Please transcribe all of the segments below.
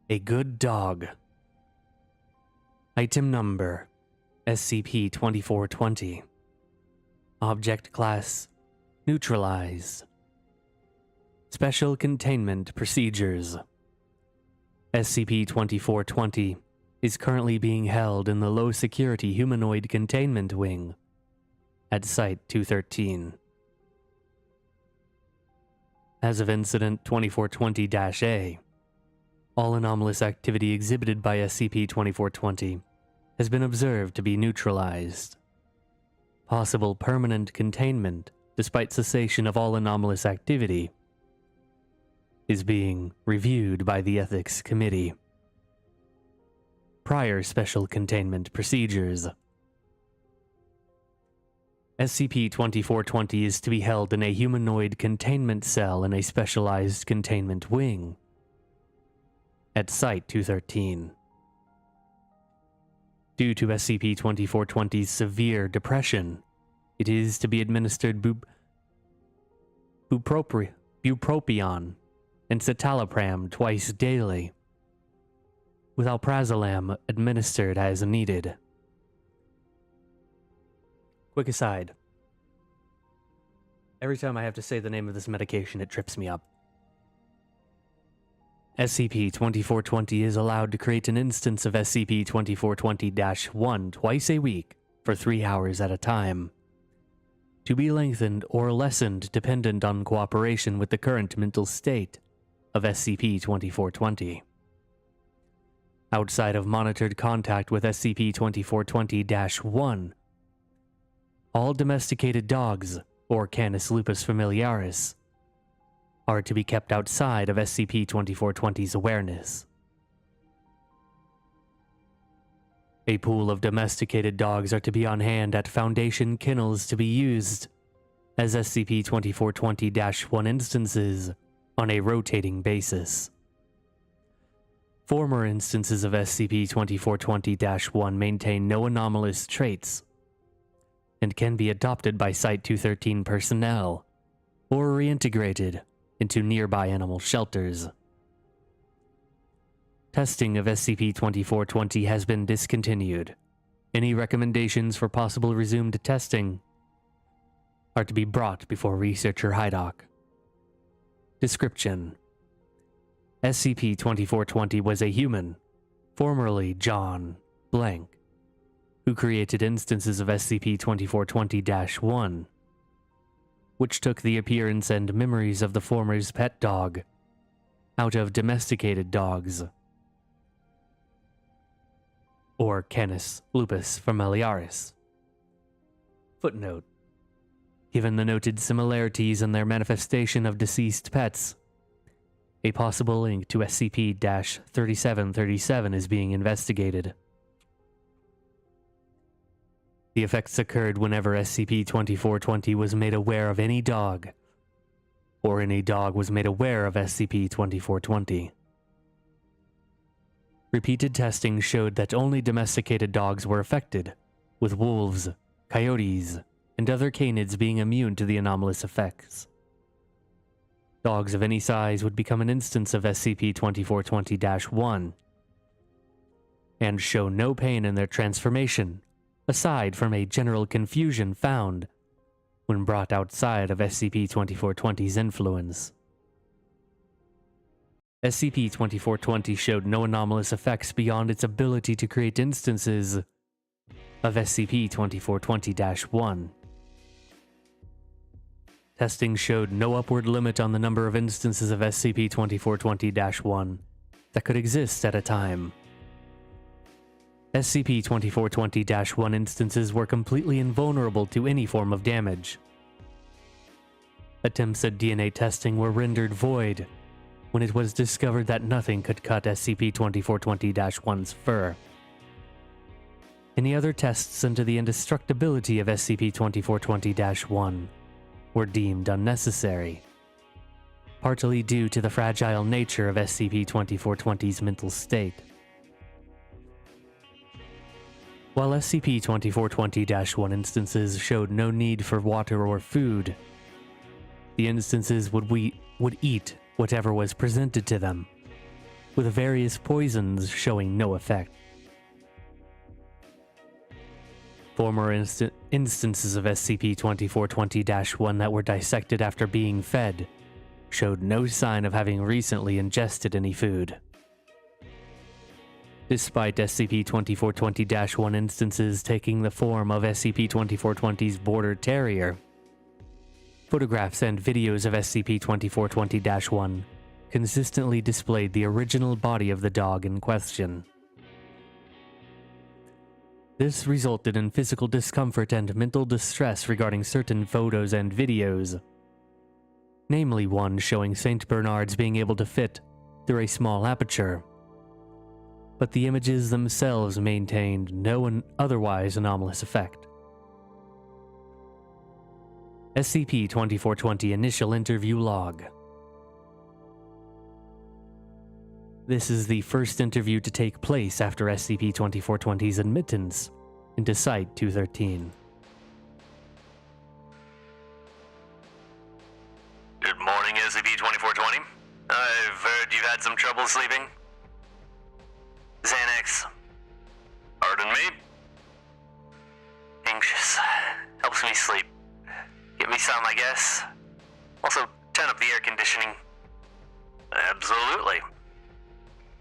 A good dog. Item number SCP-2420. Object class neutralized. Special containment procedures. SCP-2420 is currently being held in the low-security humanoid containment wing at Site-213. As of Incident 2420-A, all anomalous activity exhibited by SCP-2420 has been observed to be neutralized. Possible permanent containment, despite cessation of all anomalous activity, is being reviewed by the Ethics Committee. Prior special containment procedures. SCP-2420 is to be held in a humanoid containment cell in a specialized containment wing at Site-213. Due to SCP-2420's severe depression, it is to be administered bupropion and citalopram twice daily, with alprazolam administered as needed. Quick aside. Every time I have to say the name of this medication, it trips me up. SCP-2420 is allowed to create an instance of SCP-2420-1 twice a week for 3 hours at a time, to be lengthened or lessened dependent on cooperation with the current mental state of SCP-2420. Outside of monitored contact with SCP-2420-1, all domesticated dogs, or Canis lupus familiaris, are to be kept outside of SCP-2420's awareness. A pool of domesticated dogs are to be on hand at Foundation kennels to be used as SCP-2420-1 instances on a rotating basis. Former instances of SCP-2420-1 maintain no anomalous traits and can be adopted by Site-213 personnel or reintegrated into nearby animal shelters. Testing of SCP-2420 has been discontinued. Any recommendations for possible resumed testing are to be brought before Researcher Hydock. Description: SCP-2420 was a human, formerly John Blank, who created instances of SCP-2420-1, which took the appearance and memories of the former's pet dog out of domesticated dogs, or Canis lupus familiaris. Footnote: given the noted similarities in their manifestation of deceased pets, a possible link to SCP-3737 is being investigated. The effects occurred whenever SCP-2420 was made aware of any dog, or any dog was made aware of SCP-2420. Repeated testing showed that only domesticated dogs were affected, with wolves, coyotes, and other canids being immune to the anomalous effects. Dogs of any size would become an instance of SCP-2420-1 and show no pain in their transformation, aside from a general confusion found when brought outside of SCP-2420's influence. SCP-2420 showed no anomalous effects beyond its ability to create instances of SCP-2420-1. Testing showed no upward limit on the number of instances of SCP-2420-1 that could exist at a time. SCP-2420-1 instances were completely invulnerable to any form of damage. Attempts at DNA testing were rendered void when it was discovered that nothing could cut SCP-2420-1's fur. Any other tests into the indestructibility of SCP-2420-1 were deemed unnecessary, partly due to the fragile nature of SCP-2420's mental state. While SCP-2420-1 instances showed no need for water or food, the instances would eat whatever was presented to them, with various poisons showing no effect. Former instances of SCP-2420-1 that were dissected after being fed showed no sign of having recently ingested any food. Despite SCP-2420-1 instances taking the form of SCP-2420's Border Terrier, photographs and videos of SCP-2420-1 consistently displayed the original body of the dog in question. This resulted in physical discomfort and mental distress regarding certain photos and videos, namely one showing St. Bernards being able to fit through a small aperture, but the images themselves maintained no otherwise anomalous effect. SCP-2420 Initial Interview Log. This is the first interview to take place after SCP-2420's admittance into Site-213. Good morning, SCP-2420. I've heard you've had some trouble sleeping. Xanax. Pardon me? Anxious. Helps me sleep. Give me some, I guess. Also, turn up the air conditioning. Absolutely.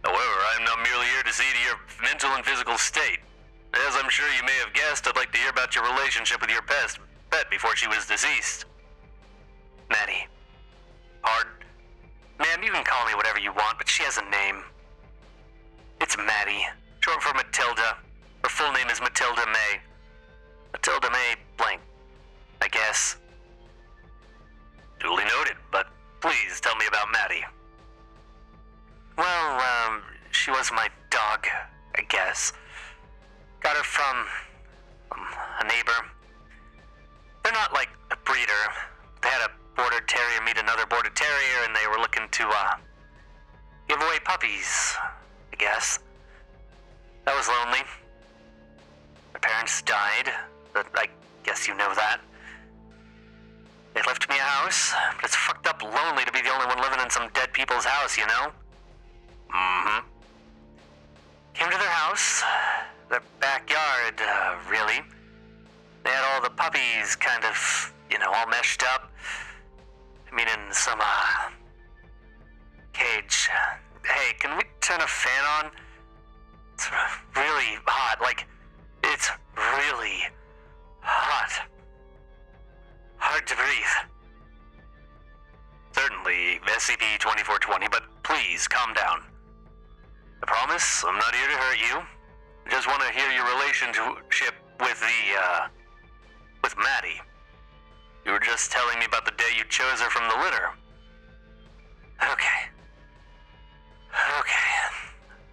However, I am not merely here to see to your mental and physical state. As I'm sure you may have guessed, I'd like to hear about your relationship with your pet before she was deceased. Maddie. Pardon? Ma'am, you can call me whatever you want, but she has a name. It's Maddie, short for Matilda. Her full name is Matilda May. Matilda May blank, I guess. Duly noted, but please tell me about Maddie. Well, she was my dog, I guess. Got her from a neighbor. They're not like a breeder. They had a Border Terrier meet another Border Terrier, and they were looking to, give away puppies, I guess. That was lonely. My parents died, but I guess you know that. They left me a house, but it's fucked up lonely to be the only one living in some dead people's house, you know? Mm-hmm. Came to their house, their backyard, really. They had all the puppies kind of, all meshed up. I mean, in some, cage. Hey, can we turn a fan on? It's really hot, it's really hot. Hard to breathe. Certainly, SCP-2420, but please, calm down. I promise, I'm not here to hurt you. I just want to hear your relationship with with Maddie. You were just telling me about the day you chose her from the litter. Okay.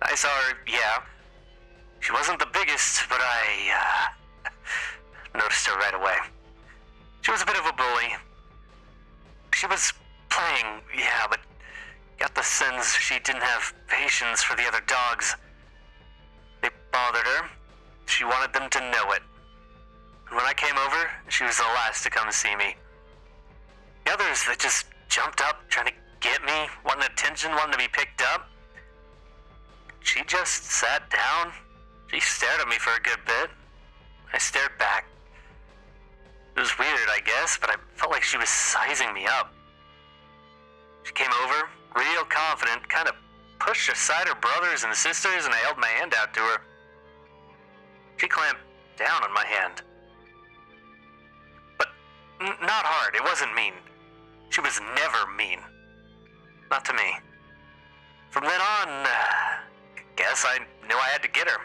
I saw her, yeah. She wasn't the biggest, but I, noticed her right away. She was a bit of a bully. She was playing, yeah, but got the sense she didn't have patience for the other dogs. They bothered her. She wanted them to know it. And when I came over, she was the last to come see me. The others, they just jumped up, trying to get me, wanting attention, wanting to be picked up. She just sat down. She stared at me for a good bit. I stared back. It was weird, I guess, but I felt like she was sizing me up. She came over, real confident, kind of pushed aside her brothers and sisters, and I held my hand out to her. She clamped down on my hand. But not hard, it wasn't mean. She was never mean. Not to me. From then on, guess I knew I had to get her.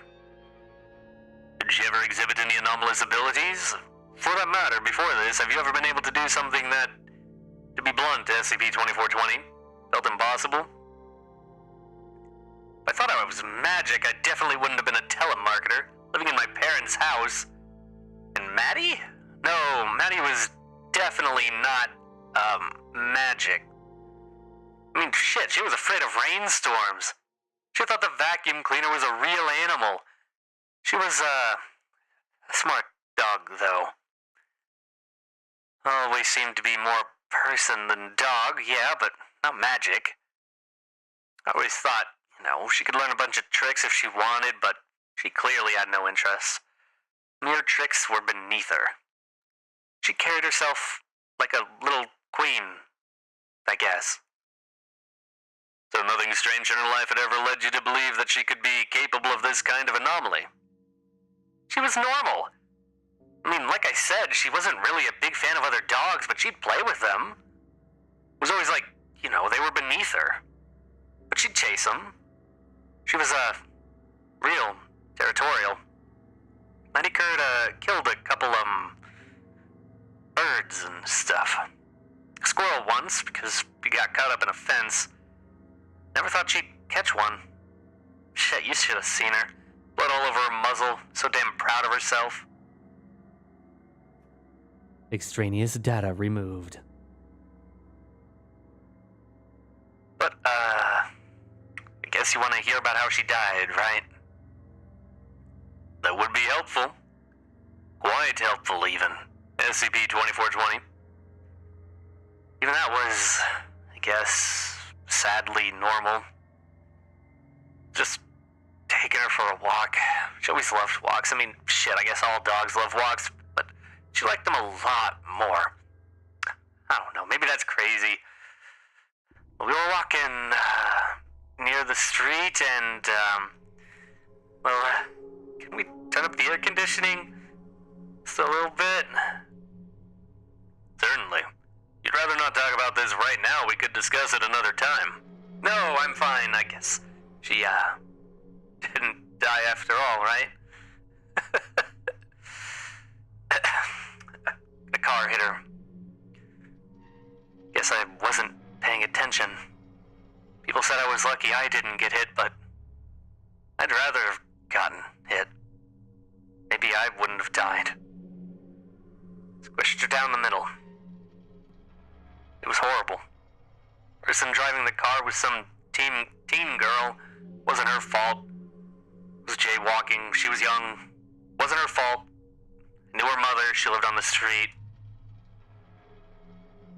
Did she ever exhibit any anomalous abilities? For that matter, before this, have you ever been able to do something that, to be blunt, SCP-2420, felt impossible? If I thought I was magic, I definitely wouldn't have been a telemarketer, living in my parents' house. And Maddie? No, Maddie was definitely not, magic. I mean, shit, she was afraid of rainstorms. She thought the vacuum cleaner was a real animal. She was, a smart dog, though. Always seemed to be more person than dog, yeah, but not magic. I always thought She could learn a bunch of tricks if she wanted, but she clearly had no interest. Mere tricks were beneath her. She carried herself like a little queen, I guess. So nothing strange in her life had ever led you to believe that she could be capable of this kind of anomaly. She was normal. I mean, like I said, she wasn't really a big fan of other dogs, but she'd play with them. It was always like, they were beneath her. But she'd chase them. She was, real territorial. Mighty Kurt, killed a couple, birds and stuff. A squirrel once, because he got caught up in a fence. Never thought she'd catch one. Shit, you should have seen her. Blood all over her muzzle, so damn proud of herself. Extraneous data removed. But, I guess you want to hear about how she died, right? That would be helpful. Quite helpful, even. SCP-2420. Even that was, I guess, sadly normal. Just taking her for a walk. She always loved walks. I mean, shit, I guess all dogs love walks, but she liked them a lot more. I don't know, maybe that's crazy. We were walking, near the street and, can we turn up the air conditioning just a little bit? Certainly. You'd rather not talk about this right now. We could discuss it another time. No, I'm fine, I guess. She, didn't die after all, right? A car hit her. Guess I wasn't paying attention. People said I was lucky I didn't get hit, but I'd rather have gotten hit. Maybe I wouldn't have died. Squished her down the middle. It was horrible. Person driving the car was some teen girl. Wasn't her fault. Was jaywalking. She was young. Wasn't her fault. Knew her mother. She lived on the street.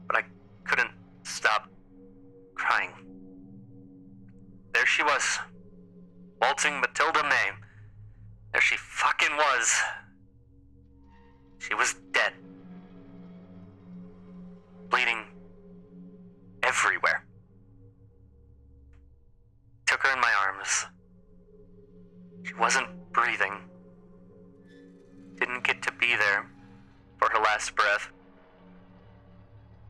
But I couldn't stop crying. There she was. Waltzing Matilda May. There she fucking was. She was dead. Bleeding everywhere. Took her in my arms. She wasn't breathing. Didn't get to be there for her last breath.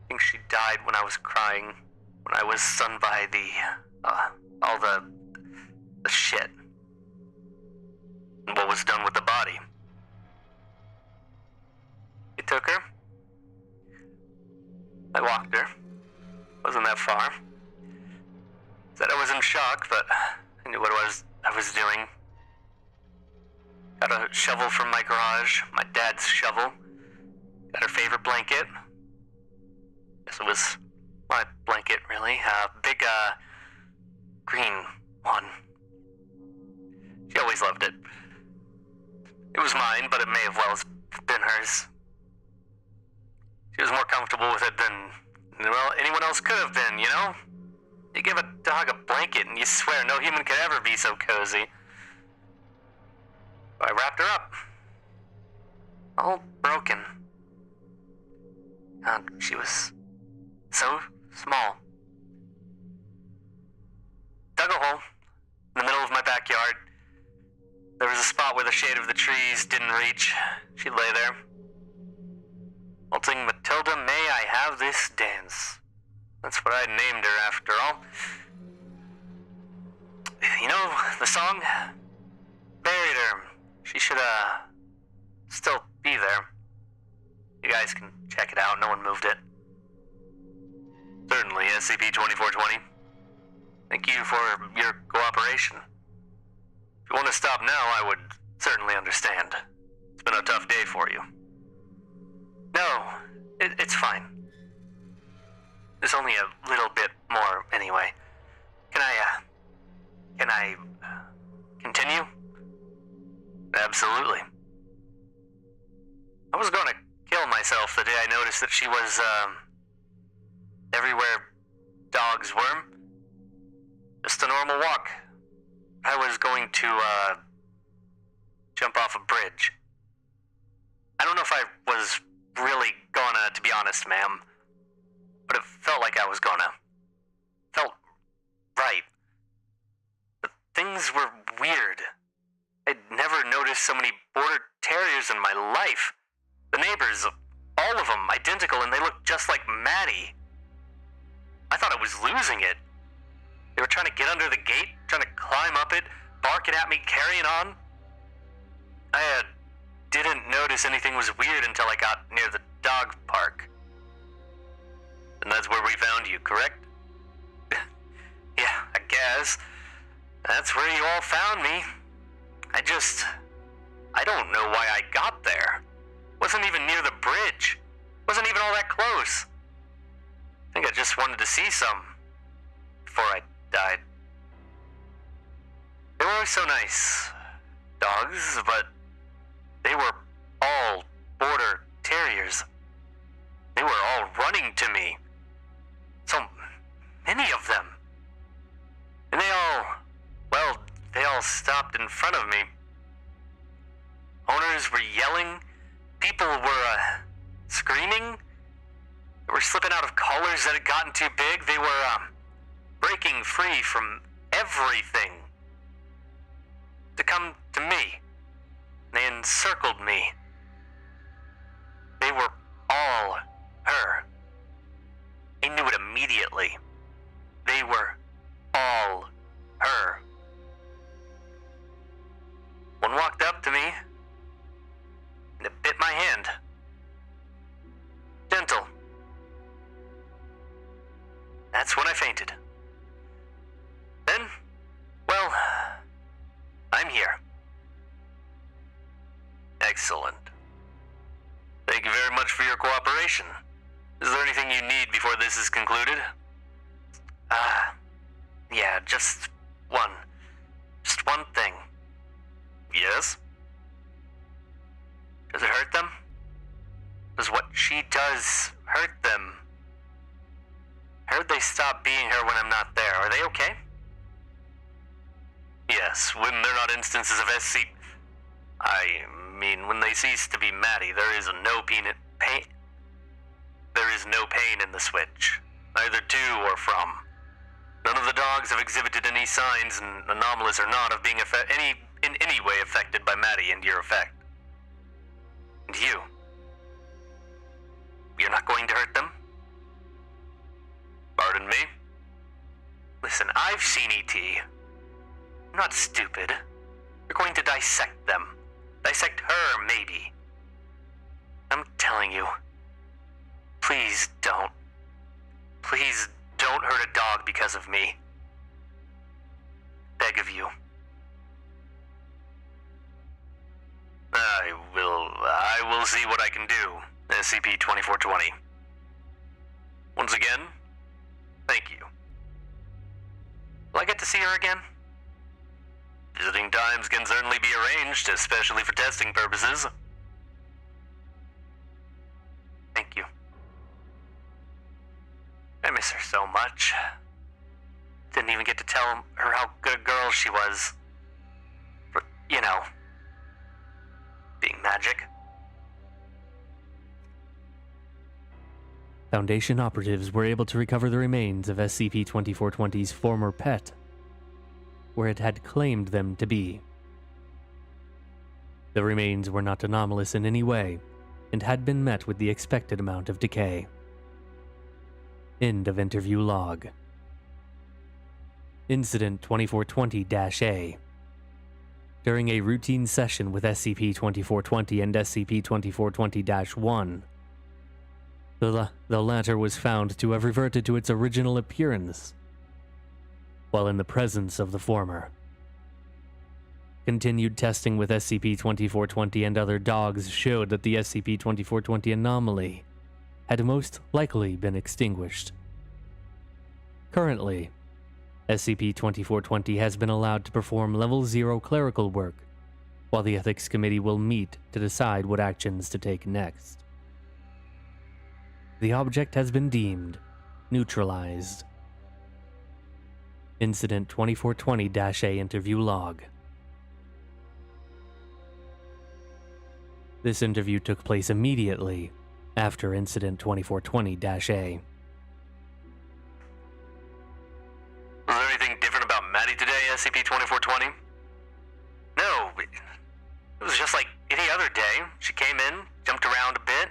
I think she died when I was crying, when I was stunned by all the shit. And what was done with the body. He took her. I walked her. Wasn't that far. Said I was in shock, but I knew what I was doing. Got a shovel from my garage, my dad's shovel. Got her favorite blanket. Guess it was my blanket, really. A big, green one. She always loved it. It was mine, but it may have well been hers. She was more comfortable with it than, anyone else could have been, You give a dog a blanket and you swear no human could ever be so cozy. I wrapped her up. All broken. God, she was so small. Dug a hole in the middle of my backyard. There was a spot where the shade of the trees didn't reach. She lay there. Waltzing Matilda, may I have this dance? That's what I named her after all. The song? Buried her. She should, still be there. You guys can check it out. No one moved it. Certainly, SCP-2420. Thank you for your cooperation. If you want to stop now, I would certainly understand. It's been a tough day for you. No, it's fine. There's only a little bit more anyway. Can I continue? Absolutely. I was going to kill myself the day I noticed that she was, everywhere dogs were. Just a normal walk. I was going to, jump off a bridge. I don't know if I was really gonna, to be honest, ma'am. But it felt like I was gonna. Felt right. But things were weird. I'd never noticed so many border terriers in my life. The neighbors, all of them identical, and they looked just like Maddie. I thought I was losing it. They were trying to get under the gate, trying to climb up it, barking at me, carrying on. I didn't notice anything was weird until I got near the dog park. And that's where we found you, correct? Yeah, I guess. That's where you all found me. I don't know why I got there. Wasn't even near the bridge. Wasn't even all that close. I think I just wanted to see some before I died. They were always so nice, dogs, but they were all border terriers. They were all running to me. So many of them. And they all stopped in front of me. Owners were yelling. People were, screaming. They were slipping out of collars that had gotten too big. They were, breaking free from everything to come to me. They encircled me. They were all her. I knew it immediately. They were all her. One walked up to me, and it bit my hand. Gentle. That's when I fainted. Then, well, I'm here. Excellent. Thank you very much for your cooperation. Is there anything you need before this is concluded? Yeah, just one. Just one thing. Yes? Does it hurt them? Does what she does hurt them? I heard they stop being her when I'm not there. Are they okay? Yes, when they're not instances of I mean, when they cease to be Maddie, there is no pain. There is no pain in the switch, either to or from. None of the dogs have exhibited any signs, and anomalous or not, of being in any way affected by Maddie and your effect. And you're not going to hurt them? Pardon me? Listen, I've seen E.T. I'm not stupid. You're going to dissect them. Dissect her, maybe. I'm telling you. Please don't. Please don't hurt a dog because of me. Beg of you. I will see what I can do, SCP-2420. Once again, thank you. Will I get to see her again? Visiting times can certainly be arranged, especially for testing purposes. Thank you. I miss her so much. Didn't even get to tell her how good a girl she was. For, being magic. Foundation operatives were able to recover the remains of SCP-2420's former pet, where it had claimed them to be. The remains were not anomalous in any way, and had been met with the expected amount of decay. End of interview log. Incident 2420-A. During a routine session with SCP-2420 and SCP-2420-1, the latter was found to have reverted to its original appearance, while in the presence of the former. Continued testing with SCP-2420 and other dogs showed that the SCP-2420 anomaly had most likely been extinguished. Currently, SCP-2420 has been allowed to perform Level 0 clerical work, while the Ethics Committee will meet to decide what actions to take next. The object has been deemed neutralized. Incident 2420-A interview log. This interview took place immediately after Incident 2420-A. Was there anything different about Maddie today, SCP-2420? No, it was just like any other day. She came in, jumped around a bit,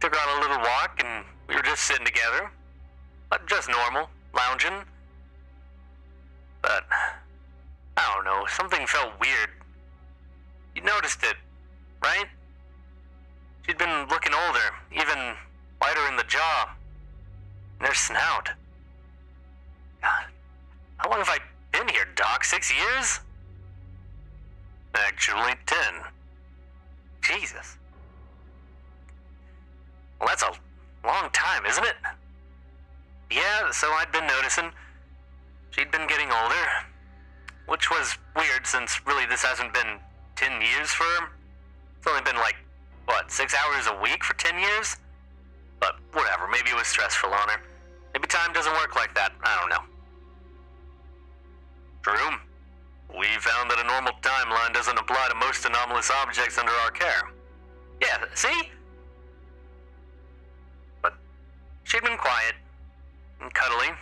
took her on a little walk, and we were just sitting together. Just normal, lounging. But, I don't know, something felt weird. You noticed it, right? She'd been looking older, even whiter in the jaw. And her snout. God, how long have I been here, Doc? 6 years? Actually, 10. Jesus. Well, that's a long time, isn't it? Yeah, so I'd been noticing. She'd been getting older. Which was weird, since really this hasn't been 10 years for her. It's only been like, 6 hours a week for 10 years? But whatever, maybe it was stressful on her. Maybe time doesn't work like that, I don't know. True. We found that a normal timeline doesn't apply to most anomalous objects under our care. Yeah, see? But she'd been quiet and cuddly.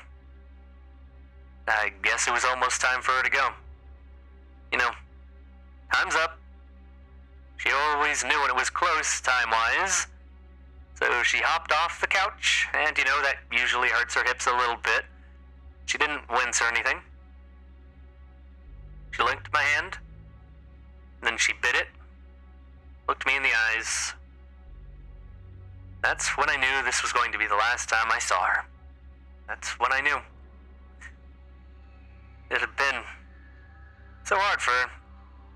I guess it was almost time for her to go. You know, time's up. She always knew when it was close, time-wise. So she hopped off the couch, and that usually hurts her hips a little bit. She didn't wince or anything. She licked my hand, then she bit it, looked me in the eyes. That's when I knew this was going to be the last time I saw her. That's when I knew. It had been so hard for her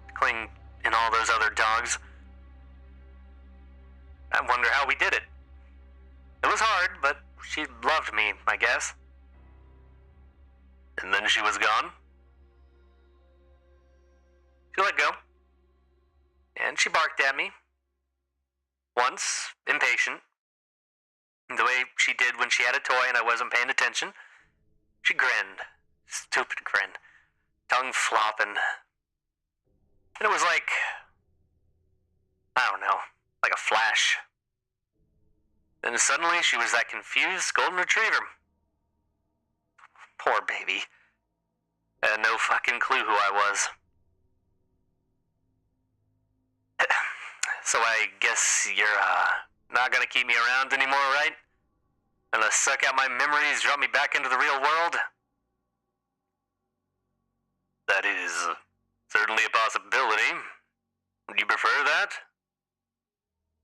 to cling in all those other dogs. I wonder how we did it. It was hard, but she loved me, I guess. And then she was gone. She let go. And she barked at me. Once, impatient. The way she did when she had a toy and I wasn't paying attention. She grinned. Stupid grin. Tongue flopping. And it was like, I don't know, like a flash. Then suddenly she was that confused golden retriever. Poor baby. I had no fucking clue who I was. So I guess you're, not gonna keep me around anymore, right? Gonna suck out my memories, drop me back into the real world? That is certainly a possibility. Would you prefer that?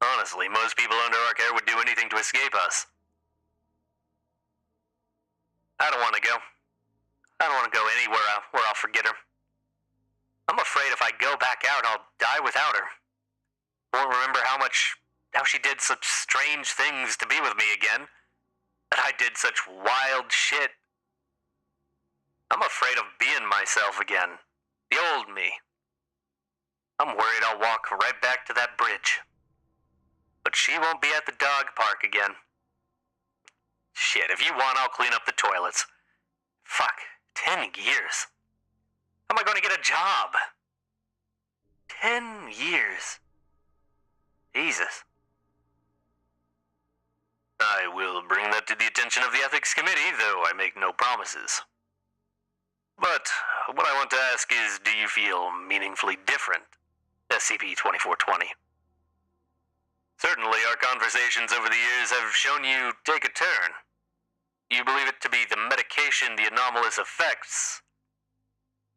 Honestly, most people under our care would do anything to escape us. I don't want to go. I don't want to go anywhere where I'll forget her. I'm afraid if I go back out, I'll die without her. Won't remember how she did such strange things to be with me again. That I did such wild shit. I'm afraid of being myself again. The old me. I'm worried I'll walk right back to that bridge. But she won't be at the dog park again. Shit, if you want, I'll clean up the toilets. Fuck, 10 years. How am I going to get a job? 10 years. Jesus. I will bring that to the attention of the Ethics Committee, though I make no promises. But what I want to ask is, do you feel meaningfully different, SCP-2420? Certainly, our conversations over the years have shown you take a turn. You believe it to be the medication the anomalous affects?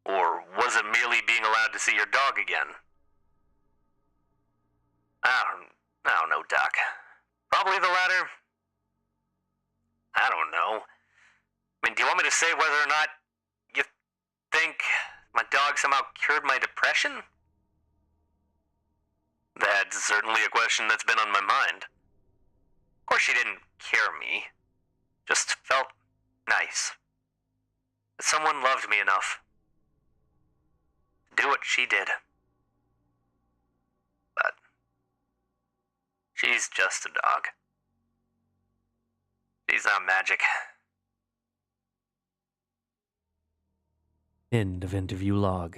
Or was it merely being allowed to see your dog again? I don't know, Doc. Probably the latter. I don't know. I mean, do you want me to say whether or not you think my dog somehow cured my depression? That's certainly a question that's been on my mind. Of course she didn't cure me. Just felt nice. That someone loved me enough to do what she did. But she's just a dog. She's not magic. End of interview log.